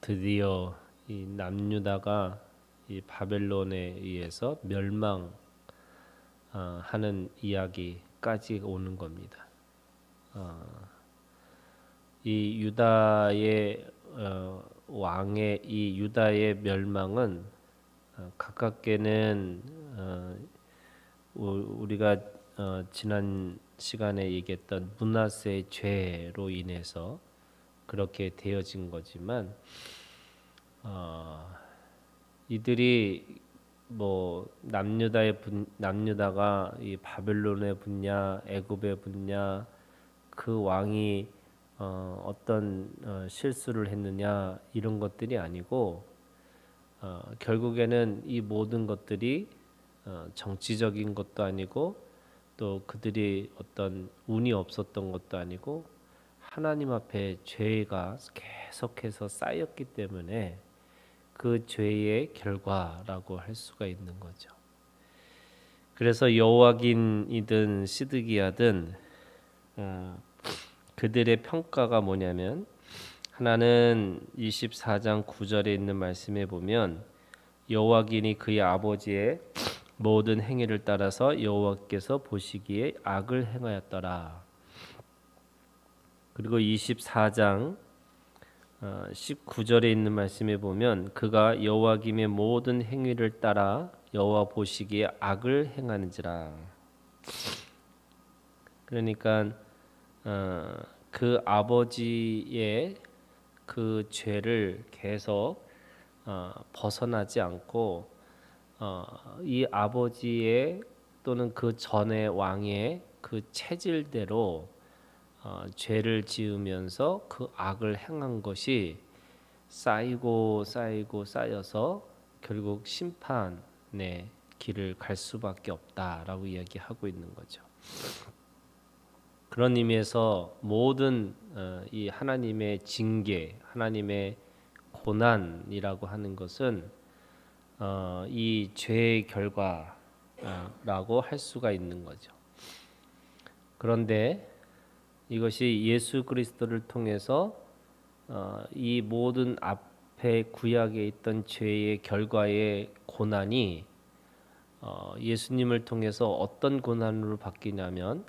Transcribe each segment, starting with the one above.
드디어 이 남유다가 이 바벨론에 의해서 멸망하는 이야기까지 오는 겁니다. 이 유다의 왕의 이 유다의 멸망은 가깝게는 우리가 지난 시간에 얘기했던 므낫세의 죄로 인해서 그렇게 되어진 거지만 이들이 뭐 남유다가 이 바벨론에 붙냐 애굽에 붙냐 그 왕이 어떤 실수를 했느냐 이런 것들이 아니고 결국에는 이 모든 것들이 정치적인 것도 아니고 또 그들이 어떤 운이 없었던 것도 아니고 하나님 앞에 죄가 계속해서 쌓였기 때문에 그 죄의 결과라고 할 수가 있는 거죠. 그래서 여호와긴이든 시드기야든 그들의 평가가 뭐냐면 하나는 24장 9절에 있는 말씀에 보면 여호와긴이 그의 아버지의 모든 행위를 따라서 여호와께서 보시기에 악을 행하였더라. 그리고 24장 19절에 있는 말씀에 보면 그가 여호와김의 모든 행위를 따라 여호와 보시기에 악을 행하는지라. 그러니까 그 아버지의 그 죄를 계속 벗어나지 않고 이 아버지의 또는 그 전의 왕의 그 체질대로 죄를 지으면서 그 악을 행한 것이 쌓이고 쌓여서 결국 심판의 길을 갈 수밖에 없다라고 이야기하고 있는 거죠. 그런 의미에서 모든 이 하나님의 징계, 하나님의 고난이라고 하는 것은 이 죄의 결과라고 할 수가 있는 거죠. 그런데 이것이 예수 그리스도를 통해서 이 모든 앞에 구약에 있던 죄의 결과의 고난이 예수님을 통해서 어떤 고난으로 바뀌냐면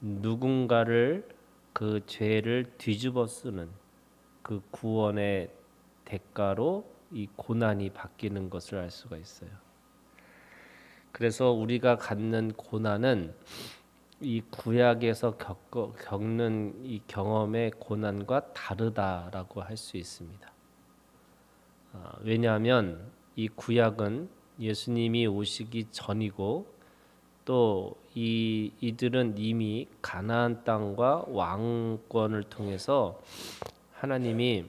누군가를 그 죄를 뒤집어 쓰는 그 구원의 대가로 이 고난이 바뀌는 것을 알 수가 있어요. 그래서 우리가 갖는 고난은 이 구약에서 겪는 이 경험의 고난과 다르다라고 할 수 있습니다. 왜냐하면 이 구약은 예수님이 오시기 전이고 또 이들은 이미 가나안 땅과 왕권을 통해서 하나님이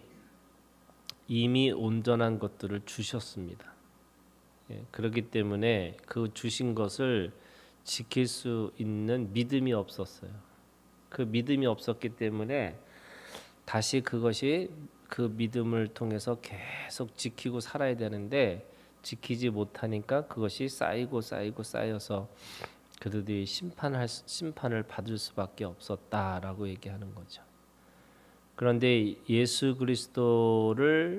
이미 온전한 것들을 주셨습니다. 그렇기 때문에 그 주신 것을 지킬 수 있는 믿음이 없었어요. 그 믿음이 없었기 때문에 다시 그것이 그 믿음을 통해서 계속 지키고 살아야 되는데 지키지 못하니까 그것이 쌓여서 그들이 심판을 받을 수밖에 없었다라고 얘기하는 거죠. 그런데 예수 그리스도가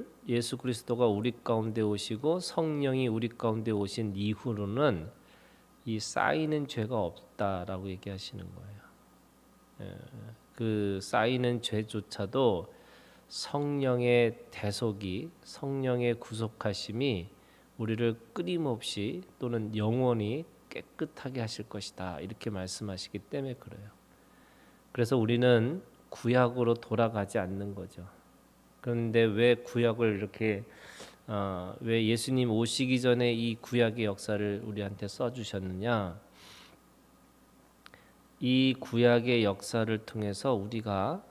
우리 가운데 오시고 성령이 우리 가운데 오신 이후로는 이 쌓이는 죄가 없다라고 얘기하시는 거예요. 그 쌓이는 죄조차도 성령의 대속이, 성령의 구속하심이 우리를 끊임없이 또는 영원히 깨끗하게 하실 것이다 이렇게 말씀하시기 때문에 그래요. 그래서 우리는 구약으로 돌아가지 않는 거죠. 그런데 왜 구약을 이렇게 왜 예수님 오시기 전에 이 구약의 역사를 우리한테 써주셨느냐? 이 구약의 역사를 통해서 우리가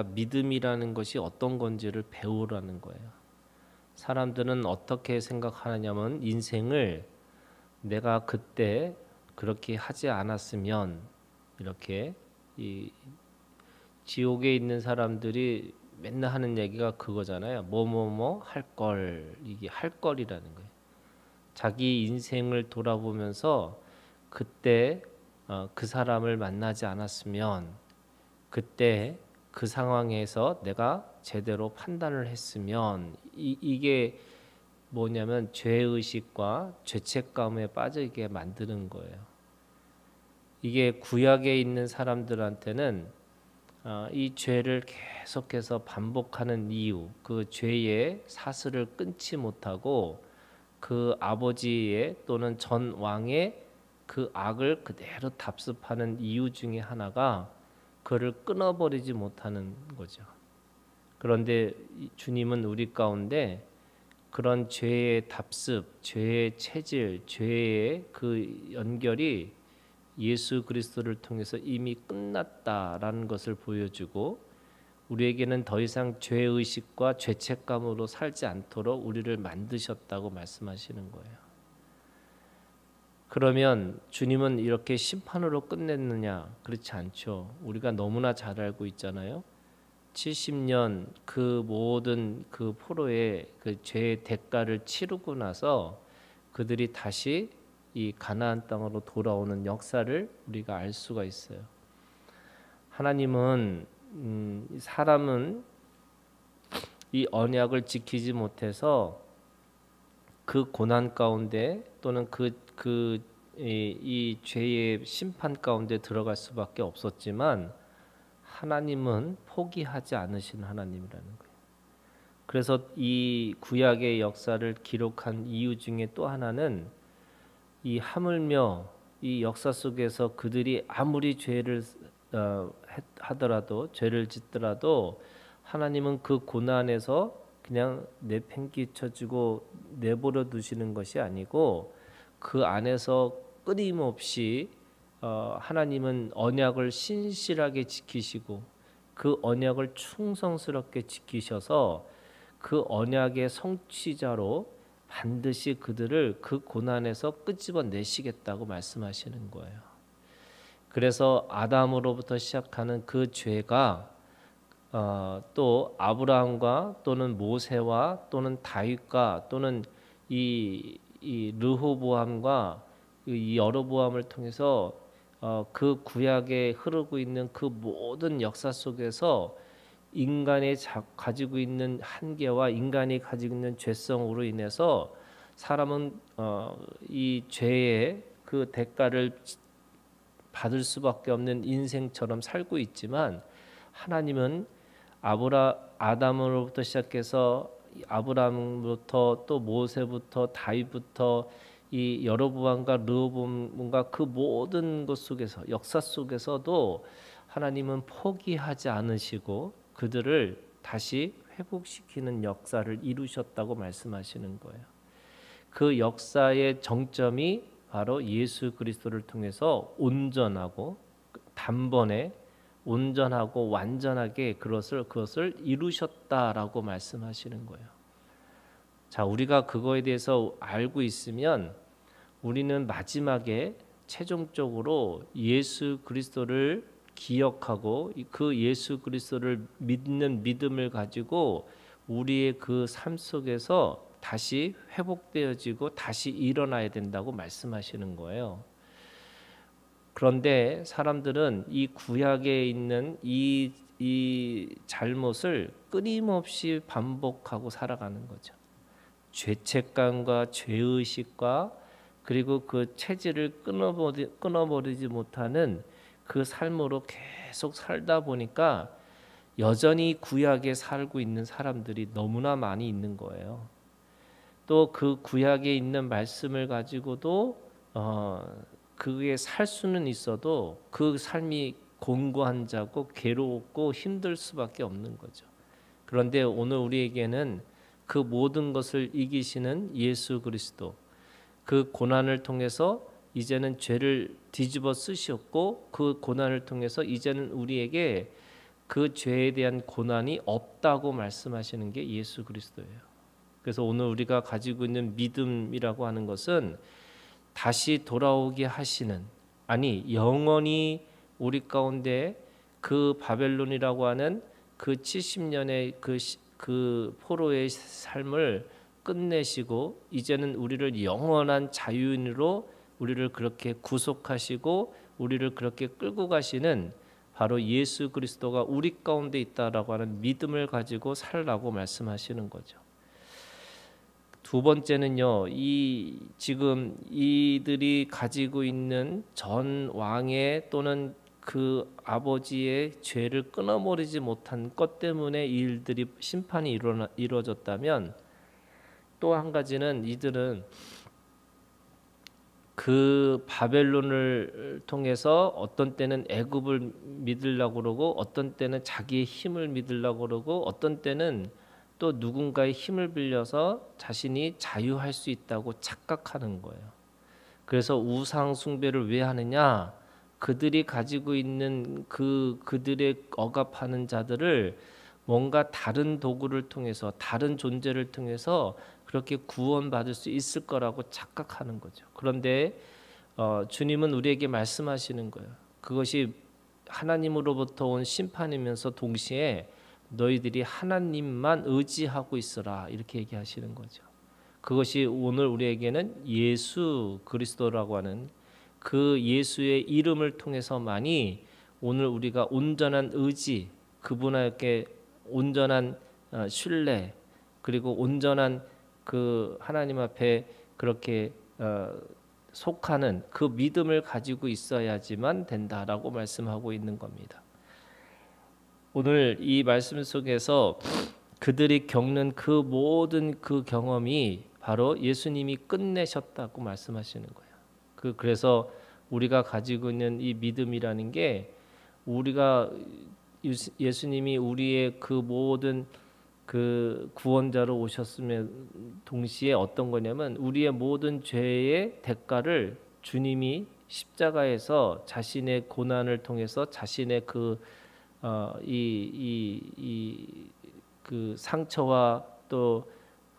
믿음이라는 것이 어떤 건지를 배우라는 거예요. 사람들은 어떻게 생각하냐면 인생을 내가 그때 그렇게 하지 않았으면 이렇게 이 지옥에 있는 사람들이 맨날 하는 얘기가 그거잖아요. 뭐뭐뭐 할 걸, 이게 할 걸이라는 거예요. 자기 인생을 돌아보면서 그때 그 사람을 만나지 않았으면 그때 그 상황에서 내가 제대로 판단을 했으면 이게 뭐냐면 죄의식과 죄책감에 빠지게 만드는 거예요. 이게 구약에 있는 사람들한테는 이 죄를 계속해서 반복하는 이유, 그 죄의 사슬을 끊지 못하고 그 아버지의 또는 전 왕의 그 악을 그대로 답습하는 이유 중에 하나가 그를 끊어버리지 못하는 거죠. 그런데 주님은 우리 가운데 그런 죄의 답습, 죄의 체질, 죄의 그 연결이 예수 그리스도를 통해서 이미 끝났다라는 것을 보여주고 우리에게는 더 이상 죄의식과 죄책감으로 살지 않도록 우리를 만드셨다고 말씀하시는 거예요. 그러면 주님은 이렇게 심판으로 끝냈느냐? 그렇지 않죠. 우리가 너무나 잘 알고 있잖아요. 70년 그 모든 그 포로의 그 죄의 대가를 치르고 나서 그들이 다시 이 가나안 땅으로 돌아오는 역사를 우리가 알 수가 있어요. 하나님은 사람은 이 언약을 지키지 못해서 그 고난 가운데 또는 이 죄의 심판 가운데 들어갈 수밖에 없었지만 하나님은 포기하지 않으신 하나님이라는 거예요. 그래서 이 구약의 역사를 기록한 이유 중에 또 하나는 이 하물며 이 역사 속에서 그들이 아무리 죄를 하더라도 죄를 짓더라도 하나님은 그 고난에서 그냥 내팽개쳐주고 내버려 두시는 것이 아니고 그 안에서 끊임없이 하나님은 언약을 신실하게 지키시고 그 언약을 충성스럽게 지키셔서 그 언약의 성취자로 반드시 그들을 그 고난에서 끄집어내시겠다고 말씀하시는 거예요. 그래서 아담으로부터 시작하는 그 죄가 또 아브라함과 또는 모세와 또는 다윗과 또는 이 르호보암과 이 여로보암을 통해서 그 구약에 흐르고 있는 그 모든 역사 속에서 인간이 가지고 있는 한계와 인간이 가지고 있는 죄성으로 인해서 사람은 이 죄의 그 대가를 받을 수밖에 없는 인생처럼 살고 있지만 하나님은 아담으로부터 시작해서 아브라함부터 또 모세부터 다윗부터 이 여로보암과 르호보암과 그 모든 것 속에서 역사 속에서도 하나님은 포기하지 않으시고 그들을 다시 회복시키는 역사를 이루셨다고 말씀하시는 거예요. 그 역사의 정점이 바로 예수 그리스도를 통해서 온전하고 단번에 온전하고 완전하게 그것을 이루셨다라고 말씀하시는 거예요. 자, 우리가 그거에 대해서 알고 있으면 우리는 마지막에 최종적으로 예수 그리스도를 기억하고 그 예수 그리스도를 믿는 믿음을 가지고 우리의 그 삶 속에서 다시 회복되어지고 다시 일어나야 된다고 말씀하시는 거예요. 그런데 사람들은 이 구약에 있는 이 잘못을 끊임없이 반복하고 살아가는 거죠. 죄책감과 죄의식과 그리고 그 체질을 끊어버리지 못하는 그 삶으로 계속 살다 보니까 여전히 구약에 살고 있는 사람들이 너무나 많이 있는 거예요. 또 그 구약에 있는 말씀을 가지고도 그게 살 수는 있어도 그 삶이 곤고한 자고 괴롭고 힘들 수밖에 없는 거죠. 그런데 오늘 우리에게는 그 모든 것을 이기시는 예수 그리스도, 그 고난을 통해서 이제는 죄를 뒤집어 쓰셨고 그 고난을 통해서 이제는 우리에게 그 죄에 대한 고난이 없다고 말씀하시는 게 예수 그리스도예요. 그래서 오늘 우리가 가지고 있는 믿음이라고 하는 것은 다시 돌아오게 하시는, 아니 영원히 우리 가운데 그 바벨론이라고 하는 그 70년의 그 포로의 삶을 끝내시고 이제는 우리를 영원한 자유인으로 우리를 그렇게 구속하시고 우리를 그렇게 끌고 가시는 바로 예수 그리스도가 우리 가운데 있다라고 하는 믿음을 가지고 살라고 말씀하시는 거죠. 두 번째는요, 지금 이들이 가지고 있는 전 왕의 또는 그 아버지의 죄를 끊어버리지 못한 것 때문에 이 일들이 심판이 이루어졌다면, 또 한 가지는 이들은 그 바벨론을 통해서 어떤 때는 애굽을 믿으려고 그러고, 어떤 때는 자기의 힘을 믿으려고 그러고, 어떤 때는 또 누군가의 힘을 빌려서 자신이 자유할 수 있다고 착각하는 거예요. 그래서 우상 숭배를 왜 하느냐? 그들이 가지고 있는 그들의 억압하는 자들을 뭔가 다른 도구를 통해서, 다른 존재를 통해서 그렇게 구원받을 수 있을 거라고 착각하는 거죠. 그런데 주님은 우리에게 말씀하시는 거예요. 그것이 하나님으로부터 온 심판이면서 동시에 너희들이 하나님만 의지하고 있어라, 이렇게 얘기하시는 거죠. 그것이 오늘 우리에게는 예수 그리스도라고 하는 그 예수의 이름을 통해서만이 오늘 우리가 온전한 의지, 그분에게 온전한 신뢰, 그리고 온전한 그 하나님 앞에 그렇게 속하는 그 믿음을 가지고 있어야지만 된다라고 말씀하고 있는 겁니다. 오늘 이 말씀 속에서 그들이 겪는 그 모든 그 경험이 바로 예수님이 끝내셨다고 말씀하시는 거예요. 그래서 우리가 가지고 있는 이 믿음이라는 게, 우리가 예수님이 우리의 그 모든 그 구원자로 오셨으면 동시에 어떤 거냐면, 우리의 모든 죄의 대가를 주님이 십자가에서 자신의 고난을 통해서 자신의 그 상처와 또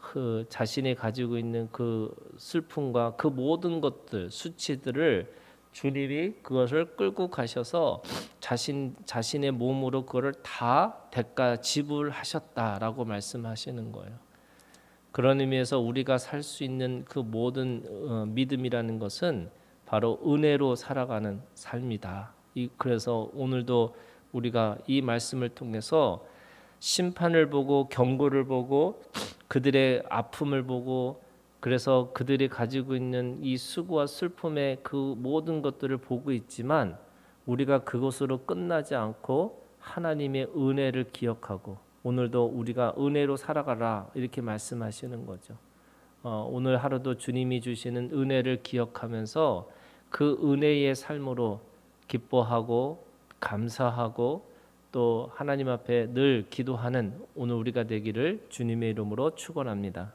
그 자신이 가지고 있는 그 슬픔과 그 모든 것들, 수치들을 주님이 그것을 끌고 가셔서 자신의 몸으로 그것을 다 대가 지불하셨다라고 말씀하시는 거예요. 그런 의미에서 우리가 살 수 있는 그 모든 믿음이라는 것은 바로 은혜로 살아가는 삶이다. 그래서 오늘도 우리가 이 말씀을 통해서 심판을 보고 경고를 보고 그들의 아픔을 보고, 그래서 그들이 가지고 있는 이 수고와 슬픔의 그 모든 것들을 보고 있지만, 우리가 그것으로 끝나지 않고 하나님의 은혜를 기억하고 오늘도 우리가 은혜로 살아가라, 이렇게 말씀하시는 거죠. 오늘 하루도 주님이 주시는 은혜를 기억하면서 그 은혜의 삶으로 기뻐하고 감사하고 또 하나님 앞에 늘 기도하는 오늘 우리가 되기를 주님의 이름으로 축원합니다.